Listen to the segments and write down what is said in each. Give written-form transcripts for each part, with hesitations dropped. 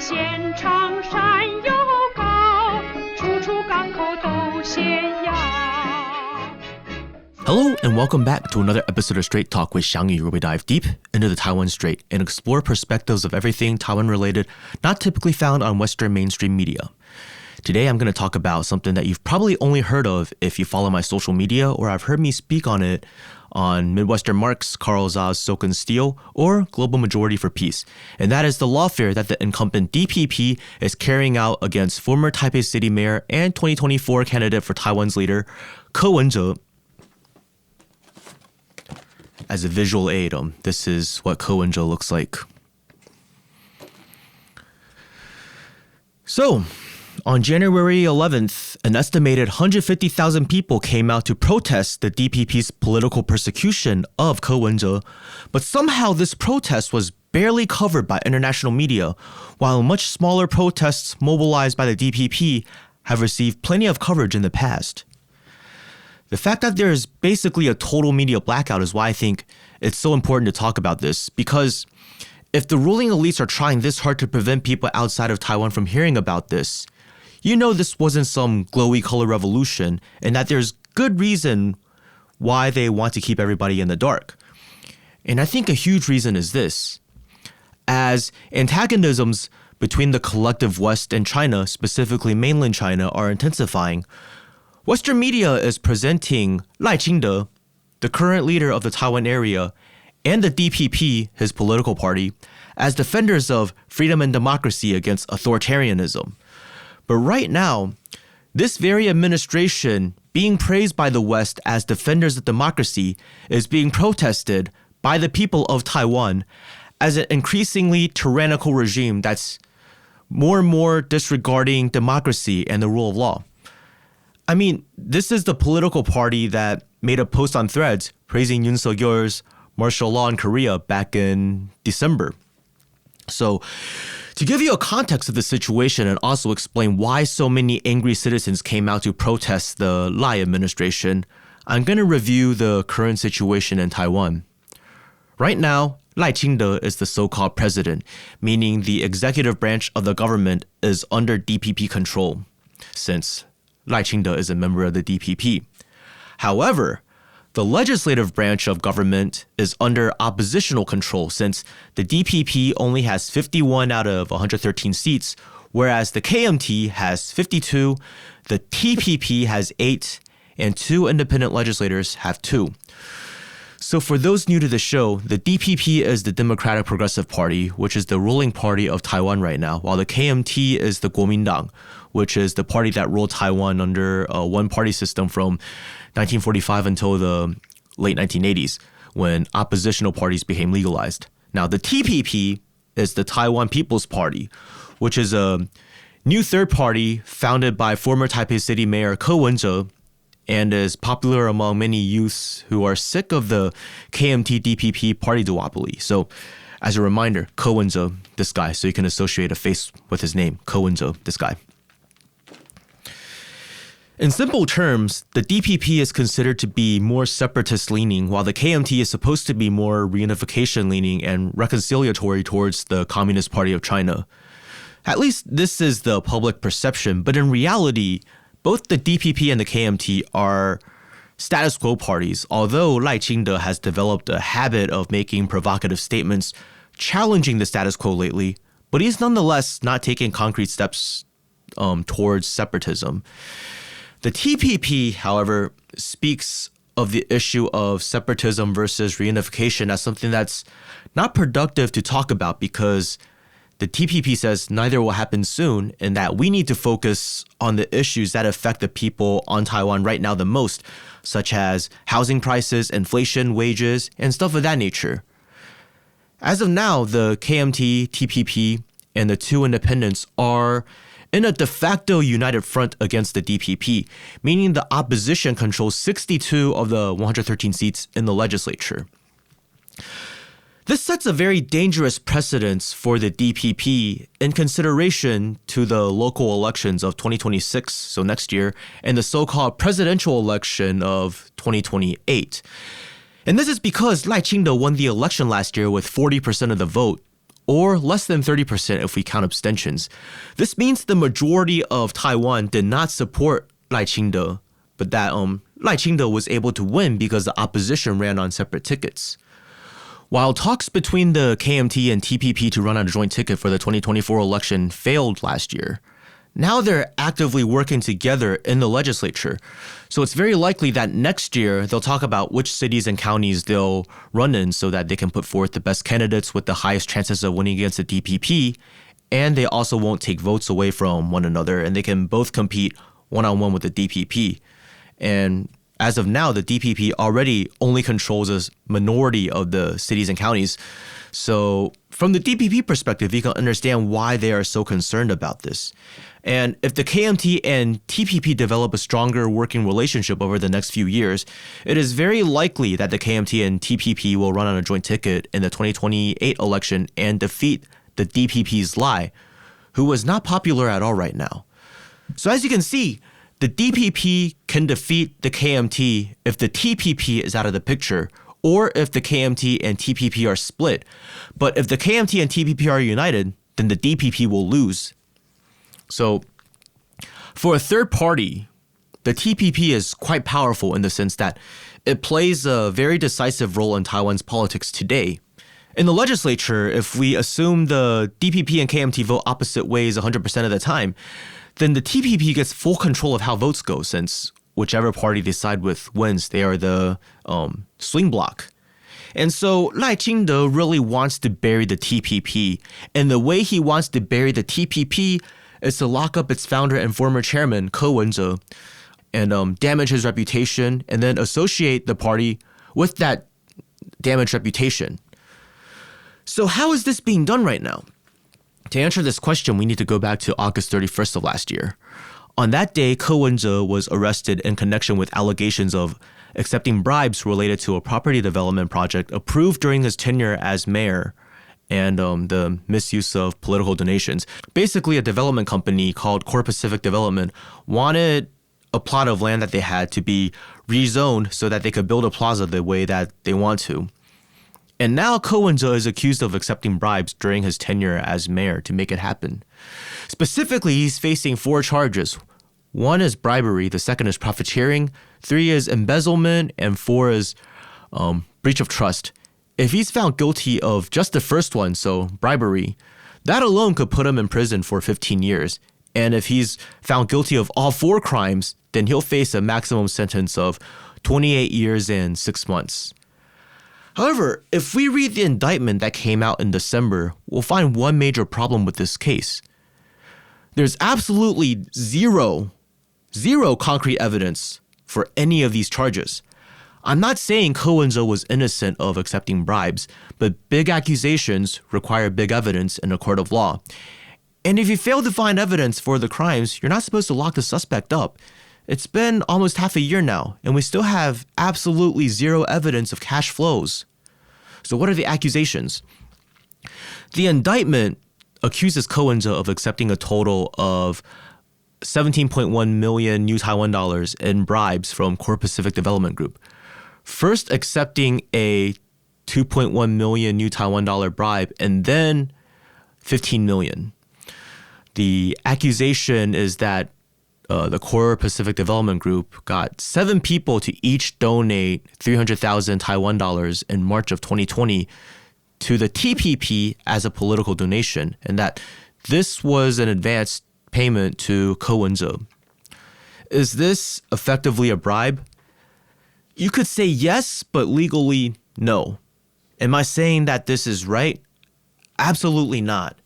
线长山又高，处处港口都险要。Hello and welcome back to another episode of Straight Talk with Xiangyu, where we dive deep into the Taiwan Strait and explore perspectives of everything Taiwan related not typically found on Western mainstream media. Today I'm going to talk about something that you've probably only heard of if you follow my social media or have heard me speak on it on Midwestern Mark's Carl Zha's Silk and Steel or Global Majority for Peace. And that is the lawfare that the incumbent DPP is carrying out against former Taipei City Mayor and 2024 candidate for Taiwan's leader, Ko Wen-je. As a visual aid, this is what Ko Wen-je looks like. So, on January 11th, an estimated 150,000 people came out to protest the DPP's political persecution of Ko Wen-je, but somehow this protest was barely covered by international media, while much smaller protests mobilized by the DPP have received plenty of coverage in the past. The fact that there is basically a total media blackout is why I think it's so important to talk about this, because if the ruling elites are trying this hard to prevent people outside of Taiwan from hearing about this, you know this wasn't some glowy color revolution and that there's good reason why they want to keep everybody in the dark. And I think a huge reason is this. As antagonisms between the collective West and China, specifically mainland China, are intensifying, Western media is presenting Lai Ching-te, the current leader of the Taiwan area, and the DPP, his political party, as defenders of freedom and democracy against authoritarianism. But right now, this very administration being praised by the West as defenders of democracy is being protested by the people of Taiwan as an increasingly tyrannical regime that's more and more disregarding democracy and the rule of law. I mean, this is the political party that made a post on Threads praising Yoon Suk-yeol's martial law in Korea back in December. So, to give you a context of the situation and also explain why so many angry citizens came out to protest the Lai administration, I'm going to review the current situation in Taiwan. Right now, Lai Ching-te is the so-called president, meaning the executive branch of the government is under DPP control, since Lai Ching-te is a member of the DPP. However, the legislative branch of government is under oppositional control since the DPP only has 51 out of 113 seats, whereas the KMT has 52, the TPP has 8, and 2 independent legislators have 2. So for those new to the show, the DPP is the Democratic Progressive Party, which is the ruling party of Taiwan right now, while the KMT is the Kuomintang, which is the party that ruled Taiwan under a one-party system from 1945 until the late 1980s, when oppositional parties became legalized. Now, the TPP is the Taiwan People's Party, which is a new third party founded by former Taipei City Mayor Ko Wen-je and is popular among many youths who are sick of the KMT-DPP party duopoly. So, as a reminder, Ko Wen-je, this guy, so you can associate a face with his name, Ko Wen-je, this guy. In simple terms, the DPP is considered to be more separatist-leaning, while the KMT is supposed to be more reunification-leaning and reconciliatory towards the Communist Party of China. At least this is the public perception, but in reality, both the DPP and the KMT are status quo parties, although Lai Ching-te has developed a habit of making provocative statements challenging the status quo lately, but he's nonetheless not taking concrete steps towards separatism. The TPP, however, speaks of the issue of separatism versus reunification as something that's not productive to talk about because the TPP says neither will happen soon and that we need to focus on the issues that affect the people on Taiwan right now the most, such as housing prices, inflation, wages, and stuff of that nature. As of now, the KMT, TPP, and the 2 independents are in a de facto united front against the DPP, meaning the opposition controls 62 of the 113 seats in the legislature. This sets a very dangerous precedence for the DPP in consideration to the local elections of 2026, so next year, and the so-called presidential election of 2028. And this is because Lai Ching-te won the election last year with 40% of the vote, or less than 30% if we count abstentions. This means the majority of Taiwan did not support Lai Ching-te, but that Lai Ching-te was able to win because the opposition ran on separate tickets. While talks between the KMT and TPP to run on a joint ticket for the 2024 election failed last year, now they're actively working together in the legislature. So it's very likely that next year they'll talk about which cities and counties they'll run in so that they can put forth the best candidates with the highest chances of winning against the DPP, and they also won't take votes away from one another, and they can both compete one-on-one with the DPP. And as of now, the DPP already only controls a minority of the cities and counties. So from the DPP perspective, you can understand why they are so concerned about this. And if the KMT and TPP develop a stronger working relationship over the next few years, it is very likely that the KMT and TPP will run on a joint ticket in the 2028 election and defeat the DPP's Lai, who is not popular at all right now. So as you can see, the DPP can defeat the KMT if the TPP is out of the picture, or if the KMT and TPP are split. But if the KMT and TPP are united, then the DPP will lose. So for a third party, the TPP is quite powerful in the sense that it plays a very decisive role in Taiwan's politics today. In the legislature, if we assume the DPP and KMT vote opposite ways 100% of the time, then the TPP gets full control of how votes go, since whichever party they side with wins. They are the swing bloc. And so Lai Ching-te really wants to bury the TPP. And the way he wants to bury the TPP is to lock up its founder and former chairman, Ko Wen-je, and damage his reputation, and then associate the party with that damaged reputation. So how is this being done right now? To answer this question, we need to go back to August 31st of last year. On that day, Ko Wen-je was arrested in connection with allegations of accepting bribes related to a property development project approved during his tenure as mayor, and the misuse of political donations. Basically, a development company called Core Pacific Development wanted a plot of land that they had to be rezoned so that they could build a plaza the way that they want to. And now Ko Wen-je is accused of accepting bribes during his tenure as mayor to make it happen. Specifically, he's facing 4 charges. 1 is bribery, the 2nd is profiteering, 3 is embezzlement, and 4 is breach of trust. If he's found guilty of just the first one, so bribery, that alone could put him in prison for 15 years. And if he's found guilty of all 4 crimes, then he'll face a maximum sentence of 28 years and 6 months. However, if we read the indictment that came out in December, we'll find one major problem with this case. There's absolutely zero concrete evidence for any of these charges. I'm not saying Ko Wen-je was innocent of accepting bribes, but big accusations require big evidence in a court of law. And if you fail to find evidence for the crimes, you're not supposed to lock the suspect up. It's been almost half a year now, and we still have absolutely zero evidence of cash flows. So what are the accusations? The indictment accuses Ko Wen-je of accepting a total of 17.1 million new Taiwan dollars in bribes from Core Pacific Development Group. First accepting a 2.1 million new Taiwan dollar bribe, and then 15 million. The accusation is that the Core Pacific Development Group got 7 people to each donate 300,000 Taiwan dollars in March of 2020 to the TPP as a political donation, and that this was an advance payment to Ko Wen-je. Is this effectively a bribe? You could say yes, but legally, no. Am I saying that this is right? Absolutely not.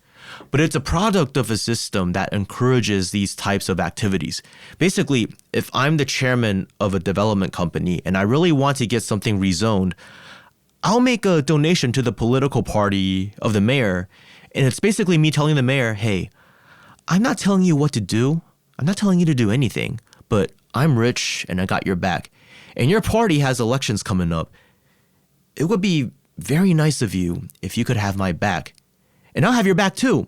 But it's a product of a system that encourages these types of activities. Basically, if I'm the chairman of a development company and I really want to get something rezoned, I'll make a donation to the political party of the mayor, and it's basically me telling the mayor, hey, I'm not telling you what to do. I'm not telling you to do anything, but I'm rich and I got your back. And your party has elections coming up. It would be very nice of you if you could have my back. And I'll have your back too.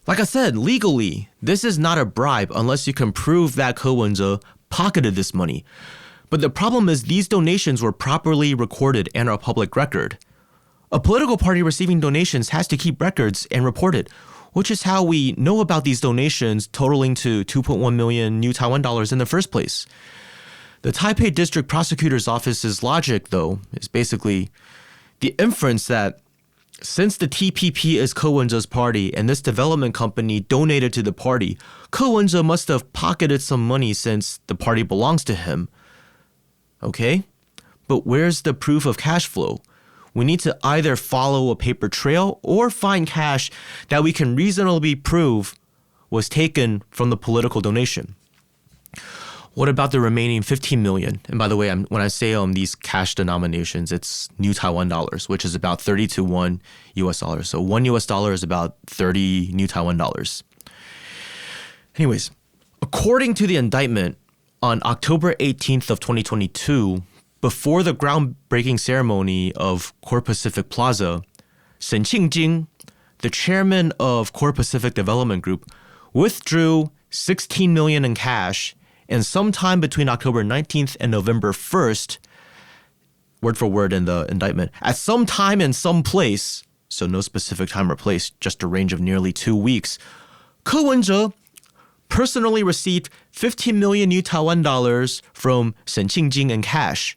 Like I said, legally, this is not a bribe unless you can prove that Ko Wen-je pocketed this money. But the problem is these donations were properly recorded and are public record. A political party receiving donations has to keep records and report it, which is how we know about these donations totaling to 2.1 million new Taiwan dollars in the first place. The Taipei District Prosecutor's Office's logic, though, is basically the inference that since the DPP is Ko Wen-je's party and this development company donated to the party, Ko Wen-je must have pocketed some money since the party belongs to him. Okay? But where's the proof of cash flow? We need to either follow a paper trail or find cash that we can reasonably prove was taken from the political donation. What about the remaining 15 million? And by the way, when I say these cash denominations, it's new Taiwan dollars, which is about 30 to 1 US dollar. So $1 is about 30 new Taiwan dollars. Anyways, according to the indictment, on October 18th of 2022, before the groundbreaking ceremony of Core Pacific Plaza, Shen Qingjing, the chairman of Core Pacific Development Group, withdrew 16 million in cash, and sometime between October 19th and November 1st, word for word in the indictment, at some time and some place, so no specific time or place, just a range of nearly 2 weeks, Ko Wen-je personally received 15 million new Taiwan dollars from Shen Qingjing in cash.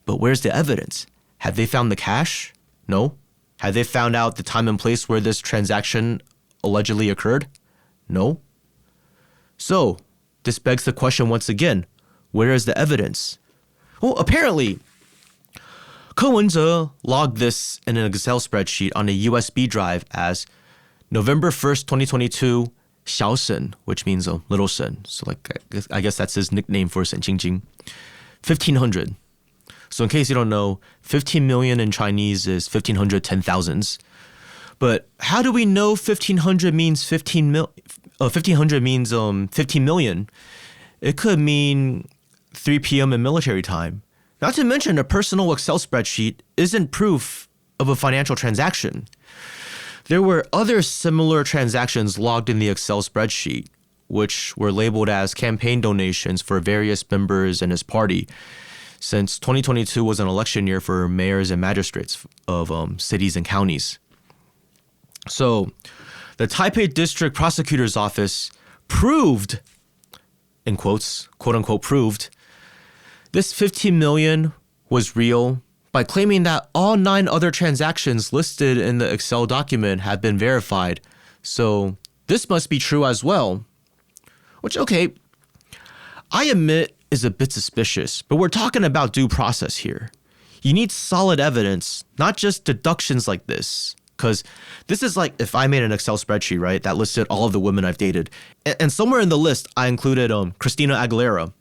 But where's the evidence? Have they found the cash? No. Have they found out the time and place where this transaction allegedly occurred? No. So, this begs the question once again, where is the evidence? Well, apparently, Ko Wen-je logged this in an Excel spreadsheet on a USB drive as November 1st, 2022, Xiao Shen, which means little Shen. So I guess that's his nickname for Shen Qingjing. 1500. So in case you don't know, 15 million in Chinese is 1500 10,000s. But how do we know 1500 means 15 million? It could mean 3 p.m. in military time. Not to mention a personal Excel spreadsheet isn't proof of a financial transaction. There were other similar transactions logged in the Excel spreadsheet, which were labeled as campaign donations for various members in his party, since 2022 was an election year for mayors and magistrates of cities and counties. So the Taipei District Prosecutor's Office proved, in quotes, quote unquote proved, this 15 million was real by claiming that all 9 other transactions listed in the Excel document had been verified. So this must be true as well. Which, okay, I admit is a bit suspicious, but we're talking about due process here. You need solid evidence, not just deductions like this. Because this is like if I made an Excel spreadsheet, right, that listed all of the women I've dated. And somewhere in the list, I included Christina Aguilera.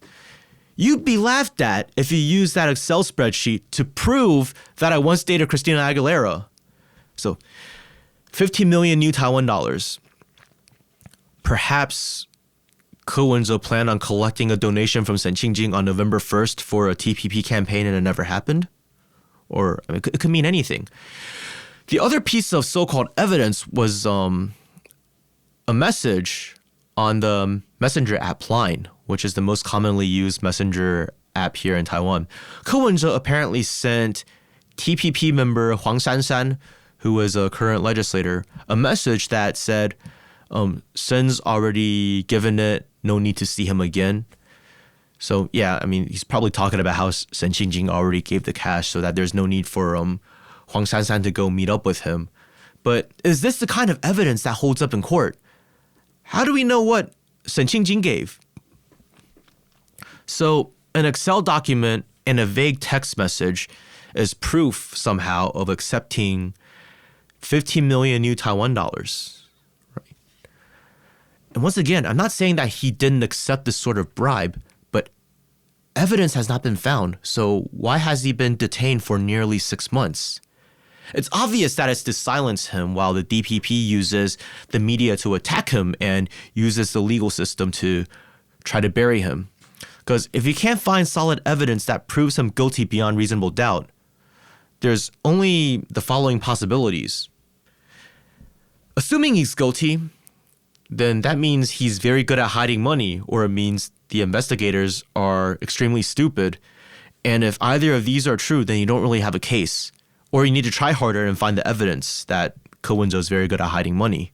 You'd be laughed at if you used that Excel spreadsheet to prove that I once dated Christina Aguilera. So 15 million new Taiwan dollars. Perhaps Ko Wen-je planned on collecting a donation from Shen Qingjing on November 1st for a DPP campaign and it never happened? Or it could mean anything. The other piece of so-called evidence was a message on the messenger app Line, which is the most commonly used messenger app here in Taiwan. Ko Wen-je apparently sent DPP member Huang Shan, who is a current legislator, a message that said, Shen's already given it, no need to see him again. So yeah, I mean, he's probably talking about how Shen Qingjing already gave the cash so that there's no need for Huang Shan to go meet up with him. But is this the kind of evidence that holds up in court? How do we know what Shen Qingjing gave? So an Excel document and a vague text message is proof somehow of accepting 15 million new Taiwan dollars. Right? And once again, I'm not saying that he didn't accept this sort of bribe, but evidence has not been found. So why has he been detained for nearly 6 months? It's obvious that it's to silence him while the DPP uses the media to attack him and uses the legal system to try to bury him. Because if you can't find solid evidence that proves him guilty beyond reasonable doubt, there's only the following possibilities. Assuming he's guilty, then that means he's very good at hiding money, or it means the investigators are extremely stupid. And if either of these are true, then you don't really have a case. Or you need to try harder and find the evidence that Ko Wen-je is very good at hiding money.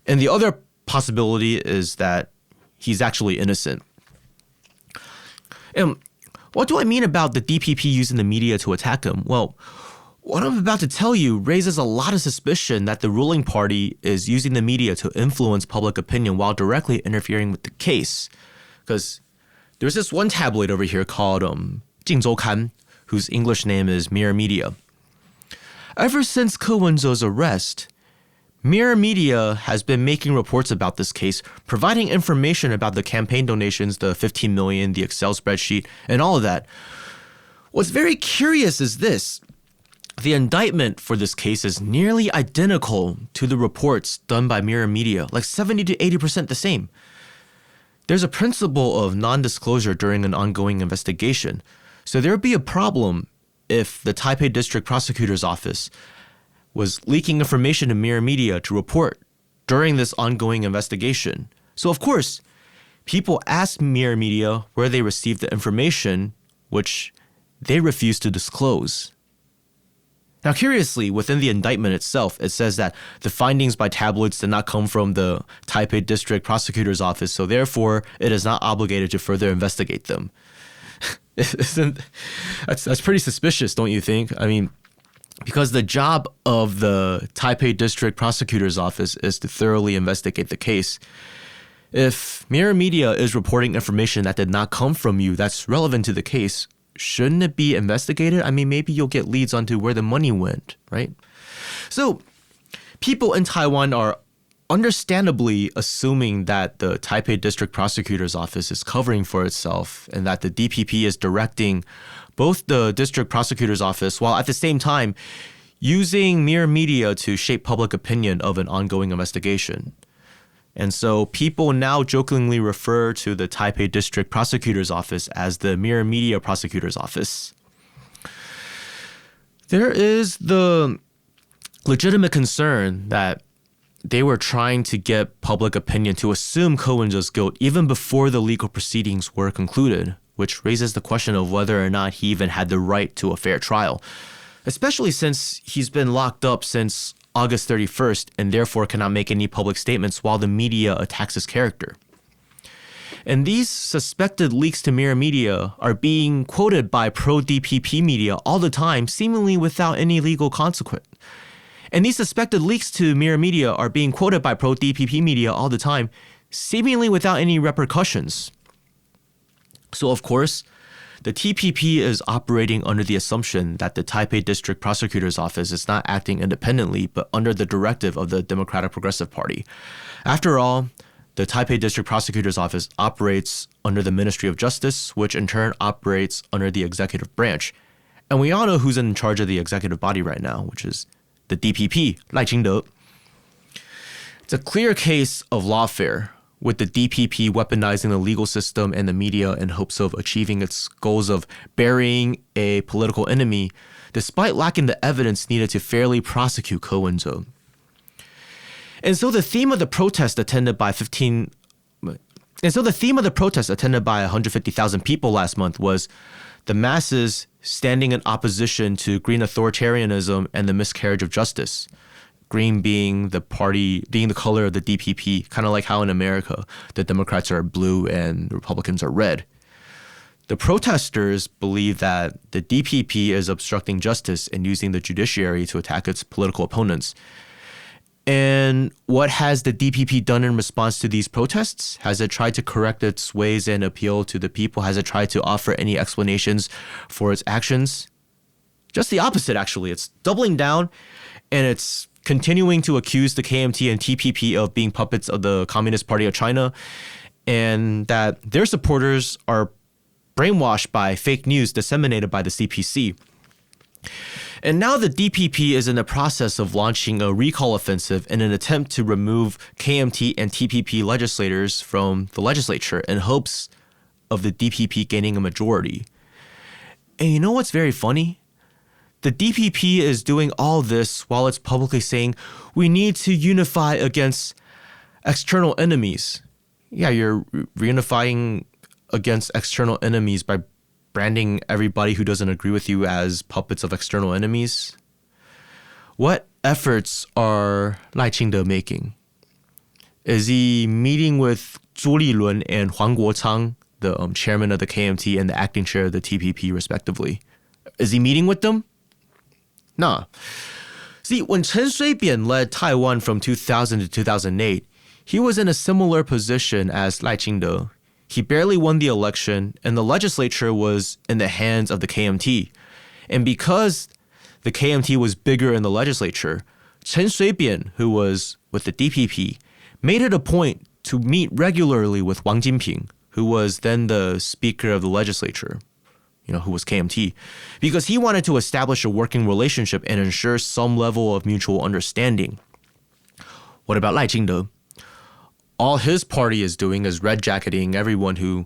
And the other possibility is that he's actually innocent. And what do I mean about the DPP using the media to attack him? Well, what I'm about to tell you raises a lot of suspicion that the ruling party is using the media to influence public opinion while directly interfering with the case. Because there's this one tabloid over here called Kan, whose English name is Mirror Media. Ever since Ko Wen-je's arrest, Mirror Media has been making reports about this case, providing information about the campaign donations, the 15 million, the Excel spreadsheet, and all of that. What's very curious is this. The indictment for this case is nearly identical to the reports done by Mirror Media, like 70 to 80% the same. There's a principle of non-disclosure during an ongoing investigation, so there would be a problem if the Taipei District Prosecutor's Office was leaking information to Mirror Media to report during this ongoing investigation. So of course, people asked Mirror Media where they received the information, which they refused to disclose. Now, curiously, within the indictment itself, it says that the findings by tabloids did not come from the Taipei District Prosecutor's Office, so therefore it is not obligated to further investigate them. That's pretty suspicious, don't you think? I mean, because the job of the Taipei District Prosecutor's Office is to thoroughly investigate the case. If Mirror Media is reporting information that did not come from you that's relevant to the case, shouldn't it be investigated? I mean, maybe you'll get leads onto where the money went, right? So people in Taiwan are understandably assuming that the Taipei District Prosecutor's Office is covering for itself and that the DPP is directing both the District Prosecutor's Office while at the same time using Mirror Media to shape public opinion of an ongoing investigation. And so people now jokingly refer to the Taipei District Prosecutor's Office as the Mirror Media Prosecutor's Office. There is the legitimate concern that they were trying to get public opinion to assume Ko Wen-je's guilt even before the legal proceedings were concluded, which raises the question of whether or not he even had the right to a fair trial, especially since he's been locked up since August 31st and therefore cannot make any public statements while the media attacks his character. And these suspected leaks to Mirror Media are being quoted by pro-DPP media all the time, seemingly without any legal consequence. And these suspected leaks to Mirror Media are being quoted by pro-DPP media all the time, seemingly without any repercussions. So of course, the TPP is operating under the assumption that the Taipei District Prosecutor's Office is not acting independently, but under the directive of the Democratic Progressive Party. After all, the Taipei District Prosecutor's Office operates under the Ministry of Justice, which in turn operates under the executive branch. And we all know who's in charge of the executive body right now, which is the DPP, Lai Ching-te. It's a clear case of lawfare, with the DPP weaponizing the legal system and the media in hopes of achieving its goals of burying a political enemy, despite lacking the evidence needed to fairly prosecute Ko Wen-je. And so the theme of the protest attended by 150,000 people last month was the masses standing in opposition to green authoritarianism and the miscarriage of justice. Green being the color of the DPP, kind of like how in America the Democrats are blue and Republicans are red. The protesters believe that the DPP is obstructing justice and using the judiciary to attack its political opponents. And what has the DPP done in response to these protests? Has it tried to correct its ways and appeal to the people? Has it tried to offer any explanations for its actions? Just the opposite, actually. It's doubling down and it's continuing to accuse the KMT and TPP of being puppets of the Communist Party of China and that their supporters are brainwashed by fake news disseminated by the CPC. And now the DPP is in the process of launching a recall offensive in an attempt to remove KMT and TPP legislators from the legislature in hopes of the DPP gaining a majority. And you know what's very funny? The DPP is doing all this while it's publicly saying we need to unify against external enemies. Yeah, you're reunifying against external enemies by branding everybody who doesn't agree with you as puppets of external enemies? What efforts are Lai Ching-te making? Is he meeting with Zhu Lilun and Huang Guochang, the chairman of the KMT and the acting chair of the DPP, respectively? Is he meeting with them? Nah. See, when Chen Shui-bian led Taiwan from 2000 to 2008, he was in a similar position as Lai Ching-te. He barely won the election, and the legislature was in the hands of the KMT. And because the KMT was bigger in the legislature, Chen Shui-bian, who was with the DPP, made it a point to meet regularly with Wang Jinping, who was then the speaker of the legislature, who was KMT, because he wanted to establish a working relationship and ensure some level of mutual understanding. What about Lai Ching-te? All his party is doing is red-jacketing everyone who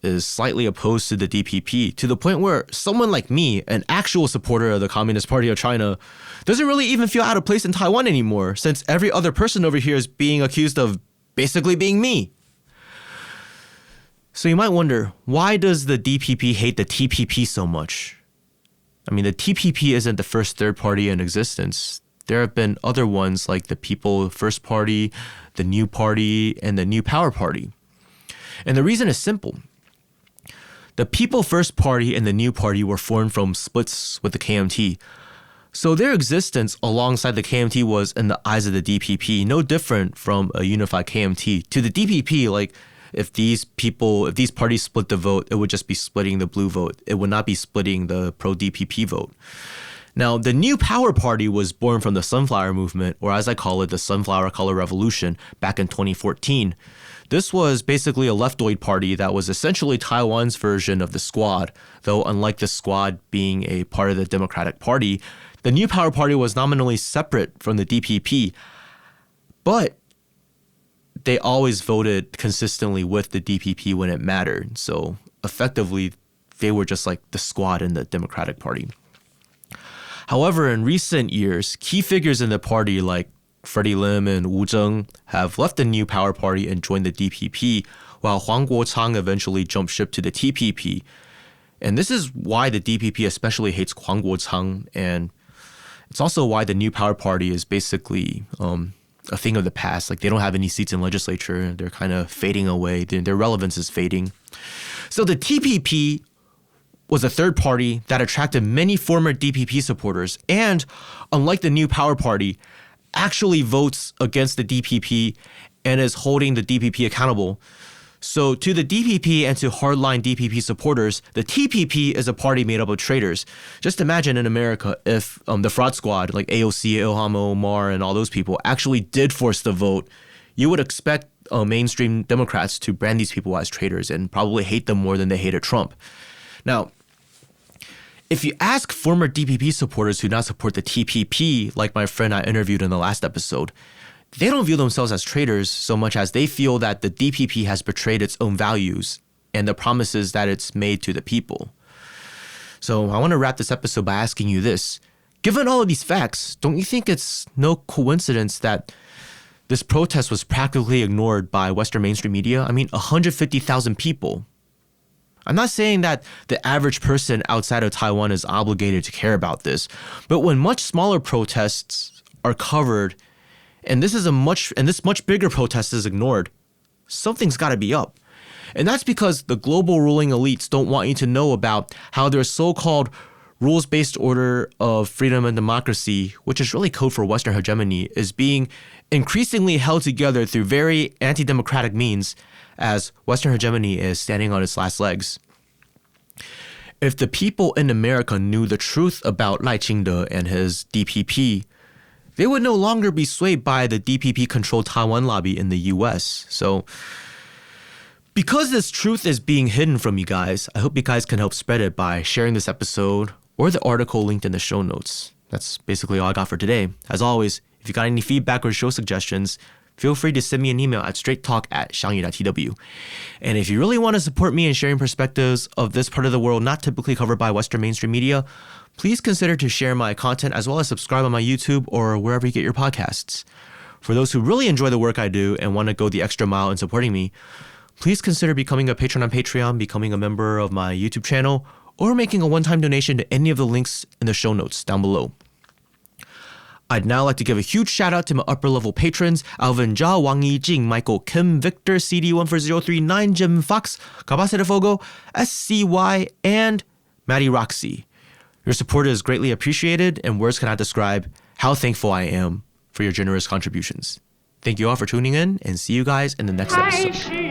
is slightly opposed to the DPP, to the point where someone like me, an actual supporter of the Communist Party of China, doesn't really even feel out of place in Taiwan anymore, since every other person over here is being accused of basically being me. So you might wonder, why does the DPP hate the TPP so much? I mean, the TPP isn't the first third party in existence. There have been other ones like the People First Party, the New Party, and the New Power Party. And the reason is simple. The People First Party and the New Party were formed from splits with the KMT. So their existence alongside the KMT was, in the eyes of the DPP, no different from a unified KMT. To the DPP, if these parties split the vote, it would just be splitting the blue vote. It would not be splitting the pro-DPP vote. Now, the New Power Party was born from the Sunflower Movement, or as I call it, the Sunflower Color Revolution, back in 2014. This was basically a leftoid party that was essentially Taiwan's version of the Squad, though unlike the Squad being a part of the Democratic Party, the New Power Party was nominally separate from the DPP, but they always voted consistently with the DPP when it mattered. So effectively, they were just like the Squad in the Democratic Party. However, in recent years, key figures in the party like Freddie Lim and Wu Zheng have left the New Power Party and joined the DPP, while Huang Guochang eventually jumped ship to the TPP. And this is why the DPP especially hates Huang Guochang, and it's also why the New Power Party is basically a thing of the past. They don't have any seats in legislature. They're kind of fading away. Their relevance is fading. So the TPP was a third party that attracted many former DPP supporters and, unlike the New Power Party, actually votes against the DPP and is holding the DPP accountable. So to the DPP and to hardline DPP supporters, the TPP is a party made up of traitors. Just imagine in America if the fraud squad like AOC, Ilhan Omar, and all those people actually did force the vote. You would expect mainstream Democrats to brand these people as traitors and probably hate them more than they hated Trump. Now, if you ask former DPP supporters who now support the TPP, like my friend I interviewed in the last episode, they don't view themselves as traitors so much as they feel that the DPP has betrayed its own values and the promises that it's made to the people. So I want to wrap this episode by asking you this. Given all of these facts, don't you think it's no coincidence that this protest was practically ignored by Western mainstream media? I mean, 150,000 people. I'm not saying that the average person outside of Taiwan is obligated to care about this, but when much smaller protests are covered and this much bigger protest is ignored, something's got to be up. And that's because the global ruling elites don't want you to know about how their so-called rules-based order of freedom and democracy, which is really code for Western hegemony, is being increasingly held together through very anti-democratic means as Western hegemony is standing on its last legs. If the people in America knew the truth about Lai Ching-te and his DPP, they would no longer be swayed by the DPP-controlled Taiwan lobby in the US. So, because this truth is being hidden from you guys, I hope you guys can help spread it by sharing this episode or the article linked in the show notes. That's basically all I got for today. As always, if you got any feedback or show suggestions, feel free to send me an email at straighttalk@xiangyu.tw. And if you really want to support me in sharing perspectives of this part of the world not typically covered by Western mainstream media, please consider to share my content as well as subscribe on my YouTube or wherever you get your podcasts. For those who really enjoy the work I do and want to go the extra mile in supporting me, please consider becoming a patron on Patreon, becoming a member of my YouTube channel, or making a one-time donation to any of the links in the show notes down below. I'd now like to give a huge shout out to my upper level patrons, Alvin Jia, Wang Yijing, Michael Kim, Victor, CD14039, Jim Fox, Kabaseta Fogo, SCY, and Maddie Roxy. Your support is greatly appreciated, and words cannot describe how thankful I am for your generous contributions. Thank you all for tuning in, and see you guys in the next episode.